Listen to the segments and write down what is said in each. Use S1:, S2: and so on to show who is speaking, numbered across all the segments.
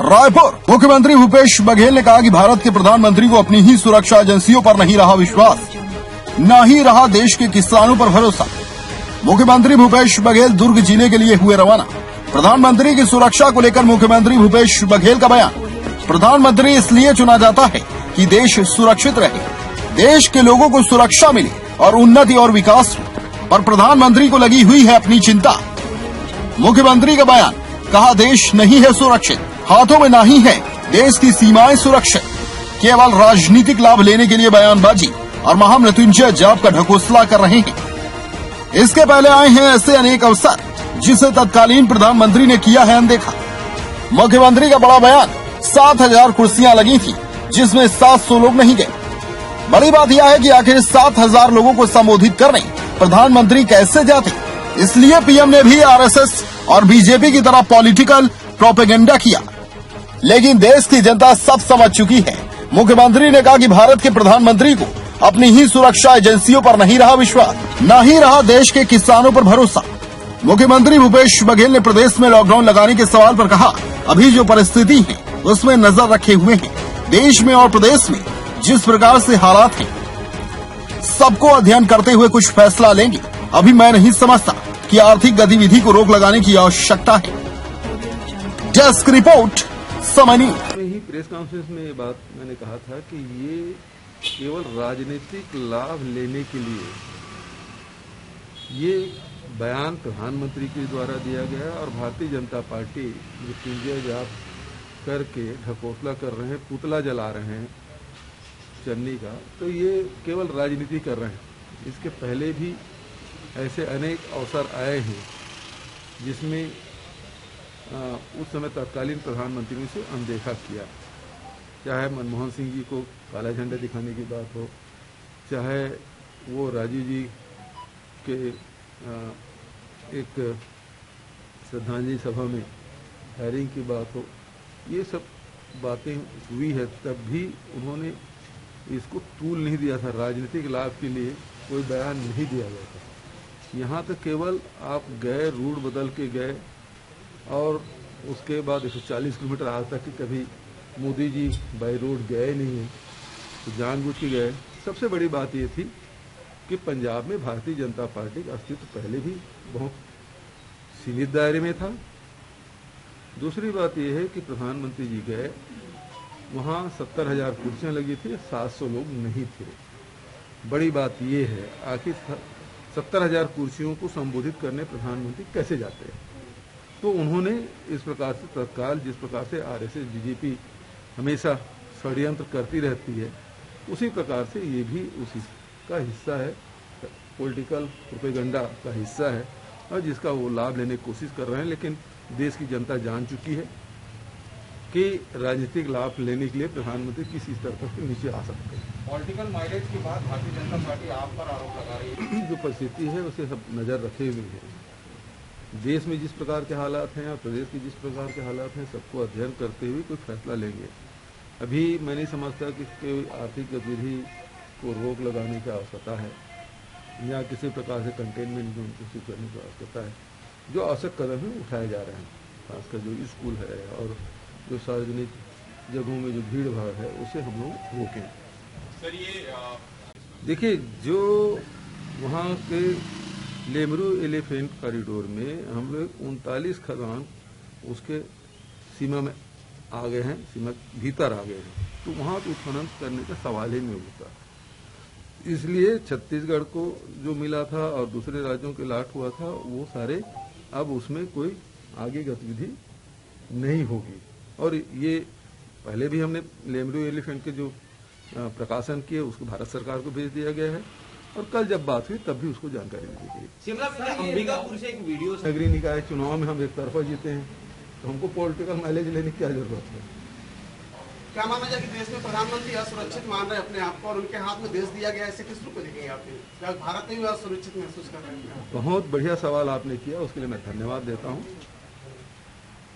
S1: रायपुर। मुख्यमंत्री भूपेश बघेल ने कहा कि भारत के प्रधानमंत्री को अपनी ही सुरक्षा एजेंसियों पर नहीं रहा विश्वास, न ही रहा देश के किसानों पर भरोसा। मुख्यमंत्री भूपेश बघेल दुर्ग जिले के लिए हुए रवाना। प्रधानमंत्री की सुरक्षा को लेकर मुख्यमंत्री भूपेश बघेल का बयान। प्रधानमंत्री इसलिए चुना जाता है कि देश सुरक्षित रहे, देश के लोगों को सुरक्षा मिले और उन्नति और विकास हो, पर प्रधानमंत्री को लगी हुई है अपनी चिंता। मुख्यमंत्री का बयान। कहा देश नहीं है सुरक्षित, हाथों में नहीं है देश की सीमाएं सुरक्षित, केवल राजनीतिक लाभ लेने के लिए बयानबाजी और महामृत्युंजय जाप का ढकोसला कर रहे हैं। इसके पहले आए हैं ऐसे अनेक अवसर जिसे तत्कालीन प्रधानमंत्री ने किया है अनदेखा। मुख्यमंत्री का बड़ा बयान। 7,000 कुर्सियां लगी थी जिसमें 700 लोग नहीं गए। बड़ी बात यह है कि आखिर 7,000 लोगों को संबोधित करने प्रधानमंत्री कैसे जाते। इसलिए पीएम ने भी आरएसएस और बीजेपी की तरह पॉलिटिकल प्रोपेगेंडा किया, लेकिन देश की जनता सब समझ चुकी है। मुख्यमंत्री ने कहा कि भारत के प्रधानमंत्री को अपनी ही सुरक्षा एजेंसियों पर नहीं रहा विश्वास, न ही रहा देश के किसानों पर भरोसा। मुख्यमंत्री भूपेश बघेल ने प्रदेश में लॉकडाउन लगाने के सवाल पर कहा, अभी जो परिस्थिति है उसमें नजर रखे हुए हैं। देश में और प्रदेश में जिस प्रकार से हालात हैं, सबको अध्ययन करते हुए कुछ फैसला लेंगे। अभी मैं नहीं समझता कि आर्थिक गतिविधि को रोक लगाने की आवश्यकता है। डेस्क रिपोर्ट, समय न्यूज़।
S2: ही प्रेस कॉन्फ्रेंस में ये बात मैंने कहा था कि ये केवल राजनीतिक लाभ लेने के लिए ये बयान प्रधानमंत्री के द्वारा दिया गया और भारतीय जनता पार्टी मृत्युंजय जाप करके ढकोसला कर रहे हैं, पुतला जला रहे हैं चन्नी का, तो ये केवल राजनीति कर रहे हैं। इसके पहले भी ऐसे अनेक अवसर आए हैं जिसमें उस समय तत्कालीन प्रधानमंत्री ने से अनदेखा किया, चाहे मनमोहन सिंह जी को काला झंडा दिखाने की बात हो, चाहे वो राजीव जी के एक श्रद्धांजलि सभा में हायरिंग की बात हो, ये सब बातें हुई है। तब भी उन्होंने इसको तूल नहीं दिया था, राजनीतिक लाभ के लिए कोई बयान नहीं दिया गया था। यहाँ तक केवल आप गए, रूट बदल के गए और उसके बाद 140 किलोमीटर आज तक कि कभी मोदी जी बाई रोड गए नहीं हैं, तो जानबूझ के गए। सबसे बड़ी बात ये थी कि पंजाब में भारतीय जनता पार्टी का अस्तित्व पहले भी बहुत सीमित दायरे में था। दूसरी बात यह है कि प्रधानमंत्री जी गए, वहाँ 70,000 कुर्सियाँ लगी थी, 700 लोग नहीं थे। बड़ी बात यह है आखिर 70,000 कुर्सियों को संबोधित करने प्रधानमंत्री कैसे जाते हैं। तो उन्होंने इस प्रकार से तत्काल, जिस प्रकार से आरएसएस बीजेपी हमेशा षड्यंत्र करती रहती है, उसी प्रकार से ये भी उसी का हिस्सा है, पॉलिटिकल प्रोपेगेंडा का हिस्सा है और जिसका वो लाभ लेने की कोशिश कर रहे हैं। लेकिन देश की जनता जान चुकी है कि राजनीतिक लाभ लेने के लिए प्रधानमंत्री किसी स्तर तक नीचे आ सकते हैं।
S3: पॉलिटिकल माइलेज के बाद भारतीय जनता पार्टी आप पर आरोप लगा रही है।
S2: जो परिस्थिति है उसे सब नज़र रखे हुए हैं। देश में जिस प्रकार के हालात हैं और प्रदेश के जिस प्रकार के हालात हैं, सबको अध्ययन करते हुए कोई फैसला लेंगे। अभी मैं नहीं समझता कि कोई आर्थिक गतिविधि को रोक लगाने की आवश्यकता है या किसी प्रकार से कंटेनमेंट जोन को करने की आवश्यकता है। जो आवश्यक कदम है उठाए जा रहे हैं, खासकर जो स्कूल है और जो सार्वजनिक जगहों में जो भीड़ भाड़ है उसे हम लोग रोकें।
S3: सर ये
S2: देखिए, जो वहाँ के लेमरू एलिफेंट कॉरिडोर में हम लोग 39 खदान उसके सीमा में आ गए हैं, सीमा भीतर आ गए हैं, तो वहाँ तो उत्खनन करने का सवाल ही नहीं उठता। इसलिए छत्तीसगढ़ को जो मिला था और दूसरे राज्यों के लाट हुआ था, वो सारे अब उसमें कोई आगे गतिविधि नहीं होगी। और ये पहले भी हमने लेमरू एलिफेंट के जो प्रकाशन किए उसको भारत सरकार को भेज दिया गया है और कल जब बात हुई तब भी उसको जानकारी दी गई।
S3: शिमला में अंबिकापुर से एक वीडियो
S2: नगरीय निकाय चुनाव में हम एक तरफा जीते हैं, तो हमको पॉलिटिकल माइलेज लेने की क्या जरूरत है।
S4: क्या माना जाए कि देश में प्रधानमंत्री असुरक्षित मान रहे हैं अपने आप को और उनके हाथ में देश दिया गया, ऐसे किस रूप में देखेंगे आप? क्या भारत में भी असुरक्षित महसूस कर रहे हैं?
S2: बहुत बढ़िया सवाल आपने किया, उसके लिए मैं धन्यवाद देता हूं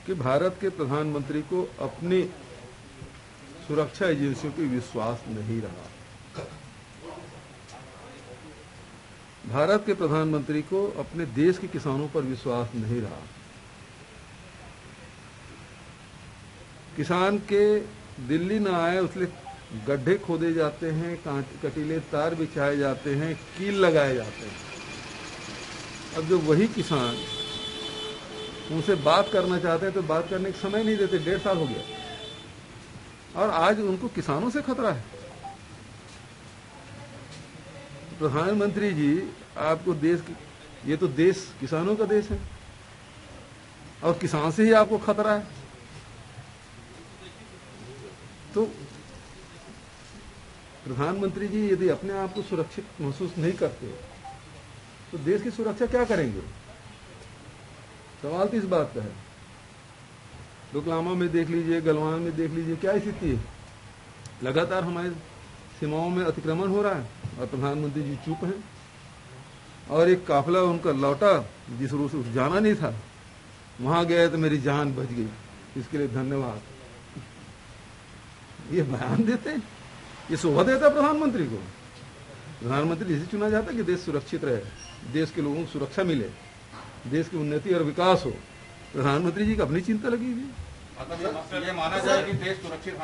S2: कि भारत के प्रधानमंत्री को अपनी सुरक्षा एजेंसियों पर विश्वास नहीं रहा। भारत के प्रधानमंत्री को अपने देश के किसानों पर विश्वास नहीं रहा। किसान के दिल्ली न आए उसलिए गड्ढे खोदे जाते हैं, कटीले तार बिछाए जाते हैं, कील लगाए जाते हैं। अब जो वही किसान उनसे बात करना चाहते हैं तो बात करने का समय नहीं देते। 1.5 साल हो गया और आज उनको किसानों से खतरा है। प्रधानमंत्री जी, आपको ये तो देश किसानों का देश है और किसान से ही आपको खतरा है। तो प्रधानमंत्री जी यदि अपने आप को सुरक्षित महसूस नहीं करते तो देश की सुरक्षा क्या करेंगे? सवाल तो इस बात का है। डोकलामा में देख लीजिए, गलवान में देख लीजिए, क्या स्थिति है। लगातार हमारे सीमाओं में अतिक्रमण हो रहा है और प्रधानमंत्री जी चुप हैं। और एक काफिला उनका लौटा जिस रूप से जाना नहीं था, वहां गए तो मेरी जान बच गई, इसके लिए धन्यवाद। ये बयान देते हैं, ये शोभा देता है प्रधानमंत्री को। प्रधानमंत्री इसे चुना जाता है कि देश सुरक्षित रहे, देश के लोगों को सुरक्षा मिले, देश की उन्नति और विकास हो। प्रधानमंत्री जी की अपनी चिंता लगी हुई है।
S3: मतलब ये माना जाए कि देश सुरक्षित